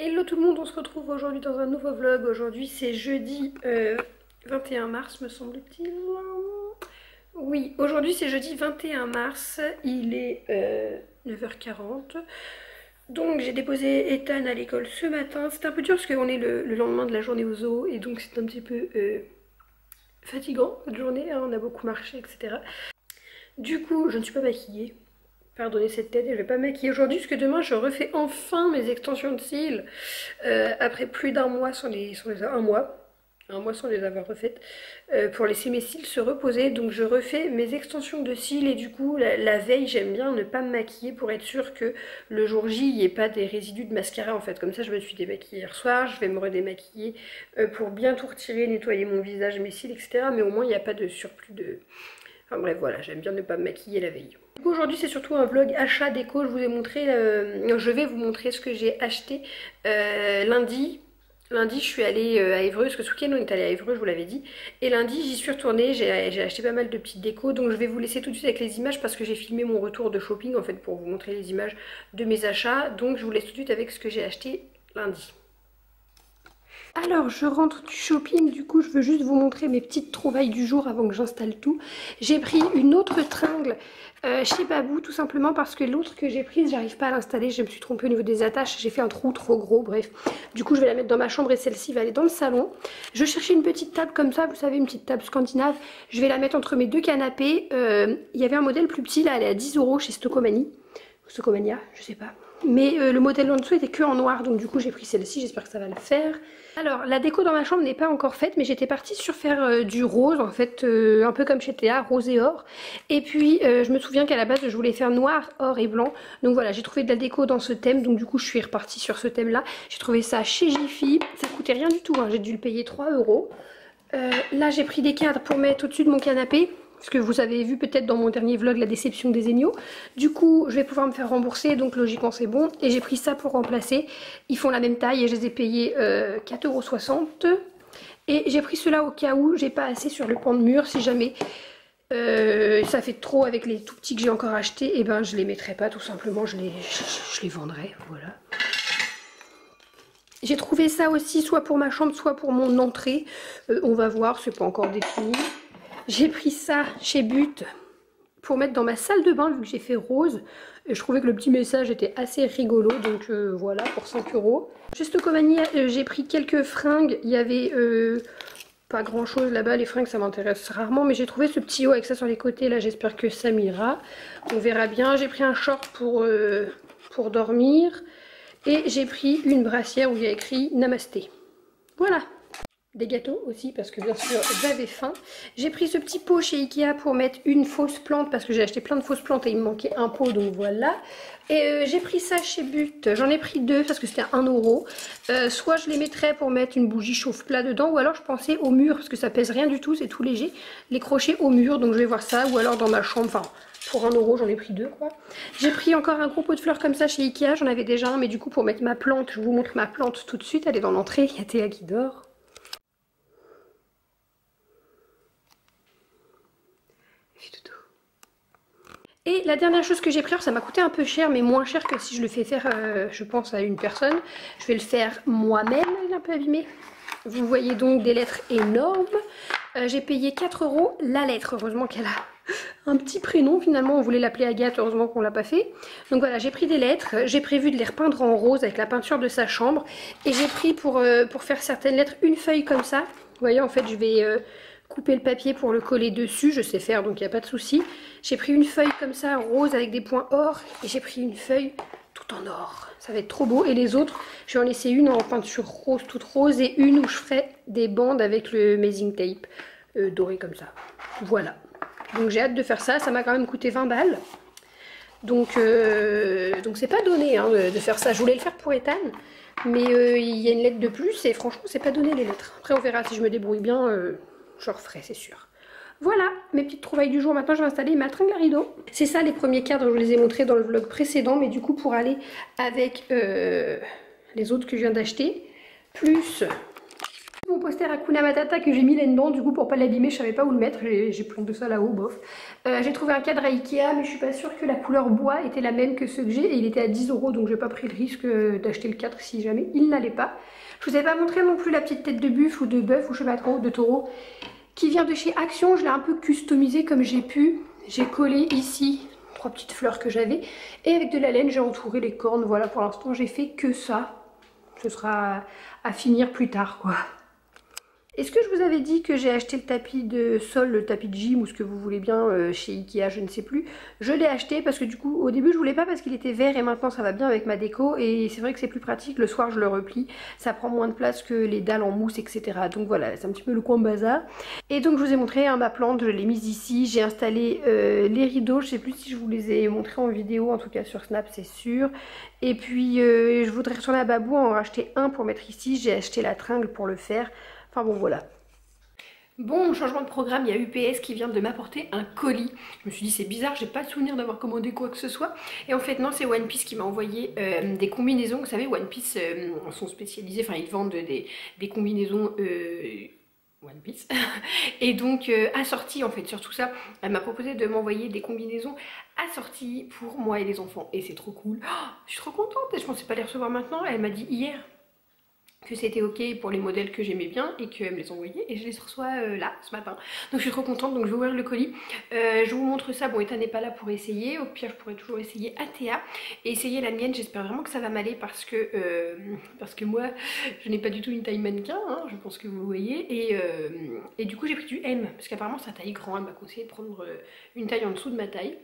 Hello tout le monde, on se retrouve aujourd'hui dans un nouveau vlog. Aujourd'hui c'est jeudi 21 mars me semble-t-il. Oui, aujourd'hui c'est jeudi 21 mars, il est 9h40. Donc j'ai déposé Ethan à l'école ce matin. C'est un peu dur parce qu'on est le lendemain de la journée au zoo et donc c'est un petit peu fatigant cette journée, hein, on a beaucoup marché, etc. Du coup je ne suis pas maquillée. Pardonnez cette tête, et je vais pas me maquiller aujourd'hui parce que demain je refais enfin mes extensions de cils après plus d'un mois sans les un mois sans les avoir refaites pour laisser mes cils se reposer. Donc je refais mes extensions de cils et du coup la veille j'aime bien ne pas me maquiller pour être sûre que le jour J il n'y ait pas des résidus de mascara en fait. Comme ça je me suis démaquillée hier soir, je vais me redémaquiller pour bien tout retirer, nettoyer mon visage, mes cils, etc. Mais au moins il n'y a pas de surplus de... Enfin bref voilà, j'aime bien ne pas me maquiller la veille. Du coup aujourd'hui c'est surtout un vlog achat déco, je vais vous montrer ce que j'ai acheté lundi. Lundi je suis allée à Évreux, parce que ce week-end on est allé à Évreux, je vous l'avais dit. Et lundi j'y suis retournée, j'ai acheté pas mal de petites décos, donc je vais vous laisser tout de suite avec les images parce que j'ai filmé mon retour de shopping en fait pour vous montrer les images de mes achats. Donc je vous laisse tout de suite avec ce que j'ai acheté lundi. Alors je rentre du shopping, du coup je veux juste vous montrer mes petites trouvailles du jour avant que j'installe tout. J'ai pris une autre tringle chez Babou tout simplement parce que l'autre que j'ai prise j'arrive pas à l'installer, je me suis trompée au niveau des attaches, j'ai fait un trou trop gros, bref. Du coup je vais la mettre dans ma chambre et celle-ci va aller dans le salon. Je cherchais une petite table comme ça, vous savez, une petite table scandinave, je vais la mettre entre mes deux canapés. Il y avait un modèle plus petit là, elle est à 10 € chez Stocomania, je sais pas. Mais le modèle en dessous était que en noir, donc du coup j'ai pris celle-ci, j'espère que ça va le faire. Alors la déco dans ma chambre n'est pas encore faite, mais j'étais partie sur faire du rose en fait, un peu comme chez Théa, rose et or. Et puis je me souviens qu'à la base je voulais faire noir, or et blanc. Donc voilà, j'ai trouvé de la déco dans ce thème, donc du coup je suis repartie sur ce thème là. J'ai trouvé ça chez Jiffy, ça coûtait rien du tout, hein. J'ai dû le payer 3 €. Là j'ai pris des cadres pour mettre au-dessus de mon canapé. Parce que vous avez vu peut-être dans mon dernier vlog la déception des Egnos. Du coup je vais pouvoir me faire rembourser, donc logiquement c'est bon. Et j'ai pris ça pour remplacer. Ils font la même taille et je les ai payés 4,60 €. Et j'ai pris cela au cas où j'ai pas assez sur le pan de mur. Si jamais ça fait trop avec les tout petits que j'ai encore achetés, et ben je les mettrai pas tout simplement, je les vendrai, voilà. J'ai trouvé ça aussi soit pour ma chambre soit pour mon entrée. On va voir, c'est pas encore défini. J'ai pris ça chez But pour mettre dans ma salle de bain vu que j'ai fait rose. Et je trouvais que le petit message était assez rigolo, donc voilà, pour 5 €. Chez Stocomania, j'ai pris quelques fringues. Il y avait pas grand chose là-bas, les fringues ça m'intéresse rarement. Mais j'ai trouvé ce petit haut avec ça sur les côtés, là j'espère que ça m'ira. On verra bien. J'ai pris un short pour dormir. Et j'ai pris une brassière où il y a écrit Namasté. Voilà. Des gâteaux aussi parce que bien sûr j'avais faim. J'ai pris ce petit pot chez Ikea pour mettre une fausse plante parce que j'ai acheté plein de fausses plantes et il me manquait un pot, donc voilà. Et j'ai pris ça chez But, j'en ai pris deux parce que c'était 1 €. Soit je les mettrais pour mettre une bougie chauffe-plat dedans, ou alors je pensais au mur parce que ça pèse rien du tout, c'est tout léger. Les crochets au mur, donc je vais voir ça, ou alors dans ma chambre, enfin pour 1 € j'en ai pris deux quoi. J'ai pris encore un gros pot de fleurs comme ça chez Ikea, j'en avais déjà un, mais du coup pour mettre ma plante, je vous montre ma plante tout de suite, elle est dans l'entrée, il y a Théa qui dort. Et la dernière chose que j'ai pris, alors ça m'a coûté un peu cher, mais moins cher que si je le fais faire, je pense, à une personne. Je vais le faire moi-même, il est un peu abîmé. Vous voyez donc des lettres énormes. J'ai payé 4 € la lettre, heureusement qu'elle a un petit prénom. Finalement, on voulait l'appeler Agathe, heureusement qu'on l'a pas fait. Donc voilà, j'ai pris des lettres, j'ai prévu de les repeindre en rose avec la peinture de sa chambre. Et j'ai pris pour faire certaines lettres une feuille comme ça. Vous voyez, en fait, je vais... couper le papier pour le coller dessus, je sais faire donc il n'y a pas de souci. J'ai pris une feuille comme ça rose avec des points or et j'ai pris une feuille tout en or. Ça va être trop beau. Et les autres, je vais en laisser une en peinture rose, toute rose, et une où je ferai des bandes avec le masking tape doré comme ça. Voilà. Donc j'ai hâte de faire ça, ça m'a quand même coûté 20 balles. Donc c'est pas donné hein, de faire ça. Je voulais le faire pour Ethan, mais il y a une lettre de plus et franchement c'est pas donné les lettres. Après on verra si je me débrouille bien. Je referai, c'est sûr. Voilà mes petites trouvailles du jour. Maintenant je vais installer ma tringle à rideau. C'est ça les premiers cadres, je vous les ai montrés dans le vlog précédent, mais du coup pour aller avec les autres que je viens d'acheter, plus Mon poster Hakuna Matata que j'ai mis là-dedans, du coup pour pas l'abîmer je savais pas où le mettre, j'ai planté ça là-haut, bof. J'ai trouvé un cadre à Ikea mais je suis pas sûre que la couleur bois était la même que ceux que j'ai et il était à 10 € donc j'ai pas pris le risque d'acheter le cadre si jamais il n'allait pas. Je vous ai pas montré non plus la petite tête de buffle ou de bœuf ou je sais pas trop, de taureau qui vient de chez Action, je l'ai un peu customisé comme j'ai pu. J'ai collé ici 3 petites fleurs que j'avais et avec de la laine j'ai entouré les cornes, voilà pour l'instant j'ai fait que ça. Ce sera à finir plus tard quoi. Est-ce que je vous avais dit que j'ai acheté le tapis de sol, le tapis de gym ou ce que vous voulez bien chez Ikea, je ne sais plus. Je l'ai acheté parce que du coup au début je voulais pas parce qu'il était vert et maintenant ça va bien avec ma déco et c'est vrai que c'est plus pratique, le soir je le replie, ça prend moins de place que les dalles en mousse etc. Donc voilà, c'est un petit peu le coin bazar. Et donc je vous ai montré hein, ma plante, je l'ai mise ici, j'ai installé les rideaux, je sais plus si je vous les ai montrés en vidéo, en tout cas sur Snap c'est sûr. Et puis je voudrais retourner à Babou en racheter un pour mettre ici, j'ai acheté la tringle pour le faire. Enfin bon voilà. Bon, changement de programme, il y a UPS qui vient de m'apporter un colis. Je me suis dit c'est bizarre, j'ai pas de souvenir d'avoir commandé quoi que ce soit. Et en fait non, c'est One Piece qui m'a envoyé des combinaisons. Vous savez, One Piece sont spécialisés, enfin ils vendent des combinaisons One Piece. Et donc assorties en fait, sur tout ça, elle m'a proposé de m'envoyer des combinaisons assorties pour moi et les enfants. Et c'est trop cool. Oh, je suis trop contente et je pensais pas les recevoir maintenant. Elle m'a dit hier que c'était ok pour les modèles que j'aimais bien et qu'elle me les envoyait et je les reçois là ce matin, donc je suis trop contente. Donc je vais ouvrir le colis, je vous montre ça. Bon, Ethan n'est pas là pour essayer, au pire je pourrais toujours essayer Athéa et essayer la mienne. J'espère vraiment que ça va m'aller parce que moi je n'ai pas du tout une taille mannequin hein, je pense que vous voyez et du coup j'ai pris du M parce qu'apparemment sa taille grand, elle m'a conseillé de prendre une taille en dessous de ma taille.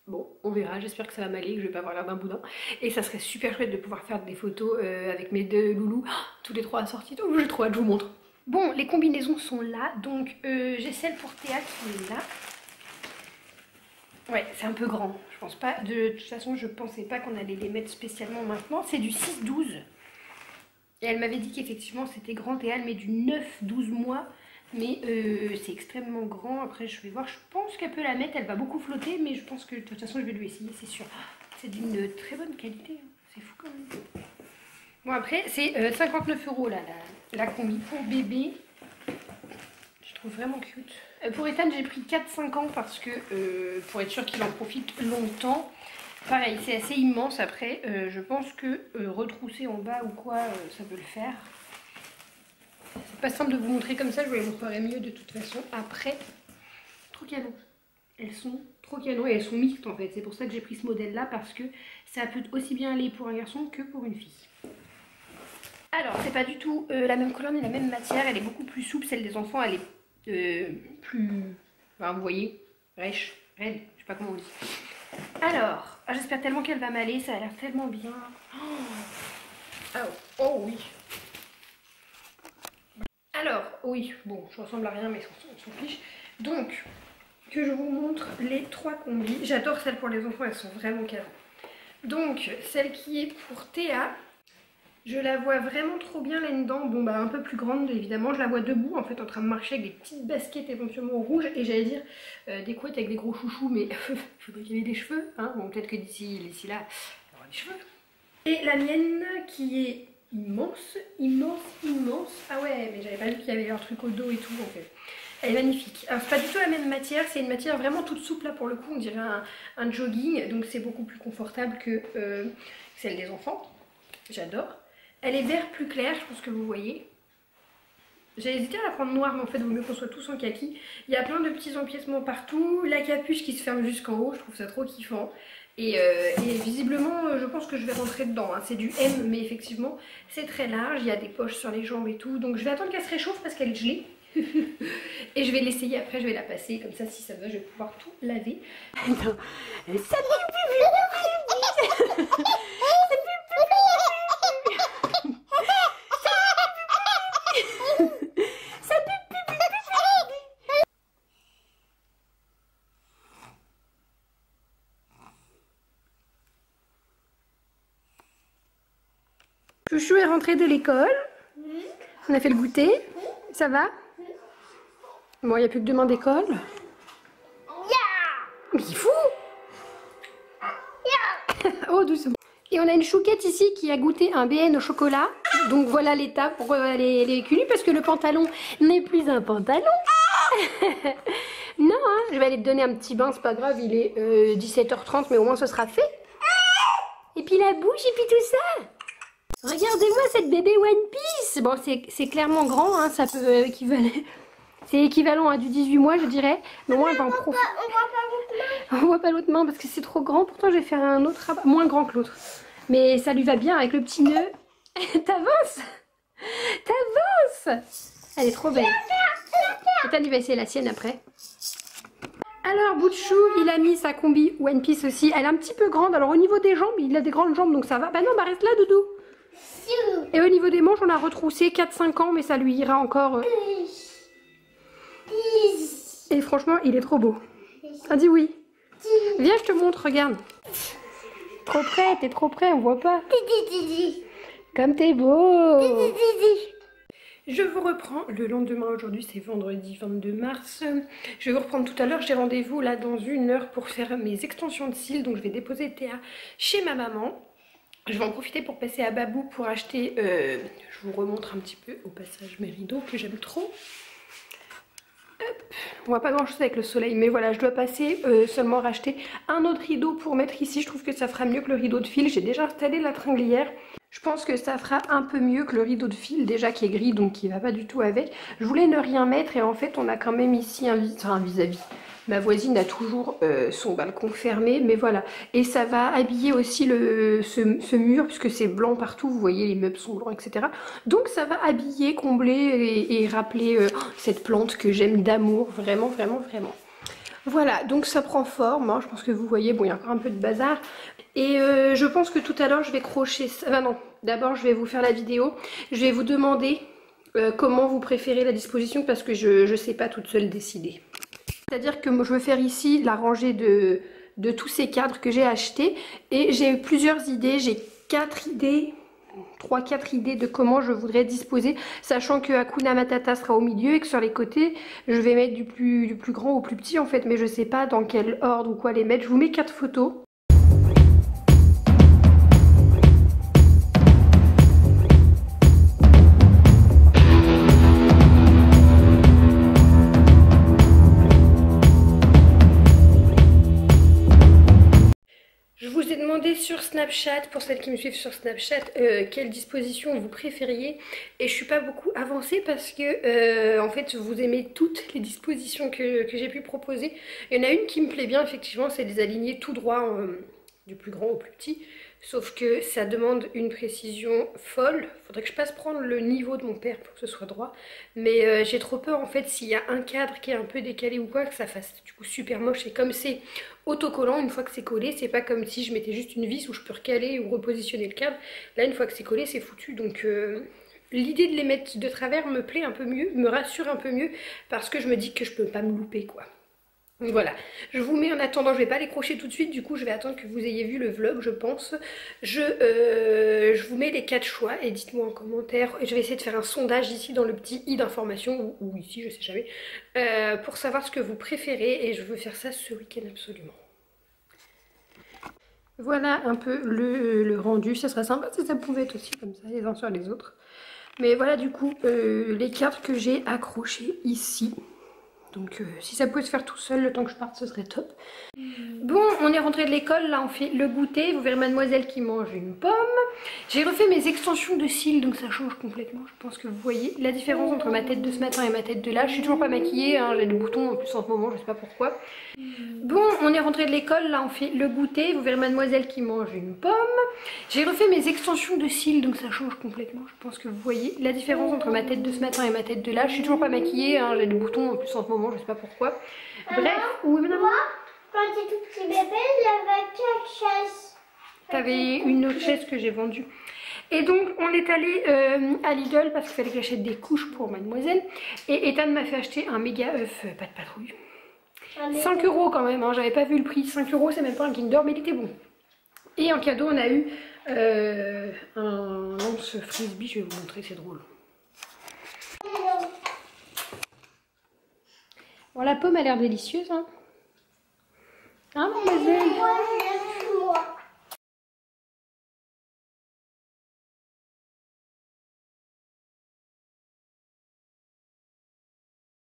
Bon, on verra, j'espère que ça va m'aller, que je vais pas avoir l'air d'un boudin. Et ça serait super chouette de pouvoir faire des photos avec mes deux loulous, tous les trois assortis, donc j'ai trop hâte, je vous montre. Bon, les combinaisons sont là, donc j'ai celle pour Théa qui est là. Ouais, c'est un peu grand, je pense pas, de toute façon je pensais pas qu'on allait les mettre spécialement maintenant. C'est du 6-12. Et elle m'avait dit qu'effectivement c'était grand, Théa elle met du 9-12 mois. Mais c'est extrêmement grand, après je vais voir, je pense qu'elle peut la mettre, elle va beaucoup flotter, mais je pense que de toute façon je vais lui essayer, c'est sûr. C'est d'une très bonne qualité, hein. C'est fou quand même. Bon après c'est 59 € là, la combi pour bébé, je trouve vraiment cute. Pour Ethan j'ai pris 4-5 ans parce que pour être sûr qu'il en profite longtemps. Pareil, c'est assez immense après, je pense que retrousser en bas ou quoi, ça peut le faire. C'est pas simple de vous montrer comme ça, je vous les montrerai mieux de toute façon après. Trop canon. Elles sont trop canon et elles sont mixtes en fait. C'est pour ça que j'ai pris ce modèle là parce que ça peut aussi bien aller pour un garçon que pour une fille. Alors c'est pas du tout la même couleur ni la même matière, elle est beaucoup plus souple. Celle des enfants elle est plus... Enfin, vous voyez, rêche, raide, je sais pas comment on dit. Alors, j'espère tellement qu'elle va m'aller, ça a l'air tellement bien. Oh oui. Alors, oui, bon, je ressemble à rien, mais on s'en fiche. Donc, que je vous montre les 3 combis. J'adore celles pour les enfants, elles sont vraiment canon. Donc, celle qui est pour Théa, je la vois vraiment trop bien là-dedans. Bon, bah, un peu plus grande, évidemment. Je la vois debout, en fait, en train de marcher avec des petites baskets éventuellement rouges. Et j'allais dire des couettes avec des gros chouchous, mais il faudrait qu'il y ait des cheveux. Hein. Bon, peut-être que d'ici là, il y aura des cheveux. Et la mienne qui est... immense, immense, immense. Ah ouais, mais j'avais pas vu qu'il y avait un truc au dos et tout en fait. Elle est magnifique. Alors c'est pas du tout la même matière, c'est une matière vraiment toute souple là pour le coup, on dirait un jogging, donc c'est beaucoup plus confortable que celle des enfants. J'adore. Elle est vert plus clair, je pense que vous voyez. J'ai hésité à la prendre noire, mais en fait il vaut mieux qu'on soit tous en kaki. Il y a plein de petits empiècements partout, la capuche qui se ferme jusqu'en haut, je trouve ça trop kiffant. Et visiblement je pense que je vais rentrer dedans, hein. C'est du M mais effectivement c'est très large, il y a des poches sur les jambes et tout. Donc je vais attendre qu'elle se réchauffe parce qu'elle est gelée. Et je vais l'essayer après, je vais la passer, comme ça si ça va je vais pouvoir tout laver. Attends. Chouchou est rentré de l'école. On a fait le goûter. Ça va? Bon, il n'y a plus que demain d'école. Mais il est fou. Oh, doucement. Et on a une chouquette ici qui a goûté un BN au chocolat. Donc voilà l'état pour les culis parce que le pantalon n'est plus un pantalon. Non, hein, je vais aller te donner un petit bain, c'est pas grave, il est 17h30 mais au moins ce sera fait. Et puis la bouche et puis tout ça. Regardez-moi cette bébé One Piece. Bon, c'est clairement grand, hein, ça peut équivaler. C'est équivalent à du 18 mois, je dirais. Mais moi, elle va en profiter. On voit pas l'autre main parce que c'est trop grand. Pourtant, je vais faire un autre rabat, moins grand que l'autre. Mais ça lui va bien avec le petit nœud. T'avances. T'avances. Elle est trop belle. Ethan, il va essayer la sienne après. Alors, Boutchou, il a mis sa combi One Piece aussi. Elle est un petit peu grande. Alors, au niveau des jambes, il a des grandes jambes, donc ça va. Bah non, bah reste là, Doudou. Et au niveau des manches, on a retroussé 4-5 ans, mais ça lui ira encore. Et franchement, il est trop beau. Ah, dis oui. Viens, je te montre, regarde. Trop près, t'es trop près, on voit pas. Comme t'es beau. Je vous reprends le lendemain, aujourd'hui c'est vendredi 22 mars. Je vais vous reprendre tout à l'heure, j'ai rendez-vous là dans 1 heure pour faire mes extensions de cils. Donc je vais déposer Théa chez ma maman. Je vais en profiter pour passer à Babou pour acheter, je vous remontre un petit peu au passage mes rideaux que j'aime trop. Hop. On voit pas grand chose avec le soleil, mais voilà, je dois passer seulement racheter un autre rideau pour mettre ici. Je trouve que ça fera mieux que le rideau de fil. J'ai déjà installé la tringlière. Je pense que ça fera un peu mieux que le rideau de fil déjà qui est gris, donc qui va pas du tout avec. Je voulais ne rien mettre et en fait on a quand même ici un vis-à-vis. Ma voisine a toujours son balcon fermé, mais voilà. Et ça va habiller aussi ce mur, puisque c'est blanc partout, vous voyez les meubles sont blancs, etc. Donc ça va habiller, combler et rappeler cette plante que j'aime d'amour, vraiment, vraiment, vraiment. Voilà, donc ça prend forme, hein. Je pense que vous voyez, bon il y a encore un peu de bazar. Et je pense que tout à l'heure je vais crocher ça. Enfin non, d'abord je vais vous faire la vidéo. Je vais vous demander comment vous préférez la disposition parce que je sais pas toute seule décider. C'est-à-dire que moi, je veux faire ici la rangée de tous ces cadres que j'ai achetés. Et j'ai plusieurs idées, j'ai 4 idées, 3-4 idées de comment je voudrais disposer. Sachant que Hakuna Matata sera au milieu et que sur les côtés, je vais mettre du plus grand au plus petit en fait. Mais je sais pas dans quel ordre ou quoi les mettre. Je vous mets 4 photos. Sur Snapchat, pour celles qui me suivent sur Snapchat, quelle disposition vous préfériez, et je suis pas beaucoup avancée parce que en fait vous aimez toutes les dispositions que j'ai pu proposer. Il y en a une qui me plaît bien effectivement, c'est les aligner tout droit du plus grand au plus petit, sauf que ça demande une précision folle. Faudrait que je passe prendre le niveau de mon père pour que ce soit droit, mais j'ai trop peur en fait s'il y a un cadre qui est un peu décalé ou quoi, que ça fasse du coup super moche. Et comme c'est autocollant, une fois que c'est collé, c'est pas comme si je mettais juste une vis où je peux recaler ou repositionner le cadre. Là une fois que c'est collé c'est foutu, donc l'idée de les mettre de travers me plaît un peu mieux, me rassure un peu mieux, parce que je me dis que je peux pas me louper quoi. Donc voilà, je vous mets en attendant, je vais pas les crocher tout de suite, du coup je vais attendre que vous ayez vu le vlog je pense. Je vous mets les 4 choix et dites-moi en commentaire, je vais essayer de faire un sondage ici dans le petit i d'information, ou ici je sais jamais, pour savoir ce que vous préférez, et je veux faire ça ce week-end absolument. Voilà un peu le rendu, ça serait sympa si ça pouvait être aussi comme ça les uns sur les autres. Mais voilà du coup les cartes que j'ai accrochées ici. Donc si ça pouvait se faire tout seul le temps que je parte ce serait top. Bon, on est rentré de l'école, là on fait le goûter. Vous verrez mademoiselle qui mange une pomme. J'ai refait mes extensions de cils, donc ça change complètement. Je pense que vous voyez la différence entre ma tête de ce matin et ma tête de là. Je suis toujours pas maquillée, hein, j'ai des boutons en plus en ce moment, je sais pas pourquoi. Bon, on est rentré de l'école, là on fait le goûter. Vous verrez mademoiselle qui mange une pomme. J'ai refait mes extensions de cils, donc ça change complètement. Je pense que vous voyez la différence entre ma tête de ce matin et ma tête de là. Je suis toujours pas maquillée, hein, j'ai des boutons en plus en ce moment, je sais pas pourquoi. Bref, oui madame. Quand j'étais tout petit bébé, j'avais 4 chaises. T'avais une autre chaise que j'ai vendue. Et donc on est allé à Lidl parce qu'il fallait que j'achète des couches pour mademoiselle. Et Ethan m'a fait acheter un méga œuf, pas de patrouille. 5 € quand même, hein, j'avais pas vu le prix. 5 € c'est même pas un Kinder, mais il était bon. Et en cadeau on a eu un lance frisbee, je vais vous montrer, c'est drôle. Bon, la pomme a l'air délicieuse, hein. Hein, mademoiselle?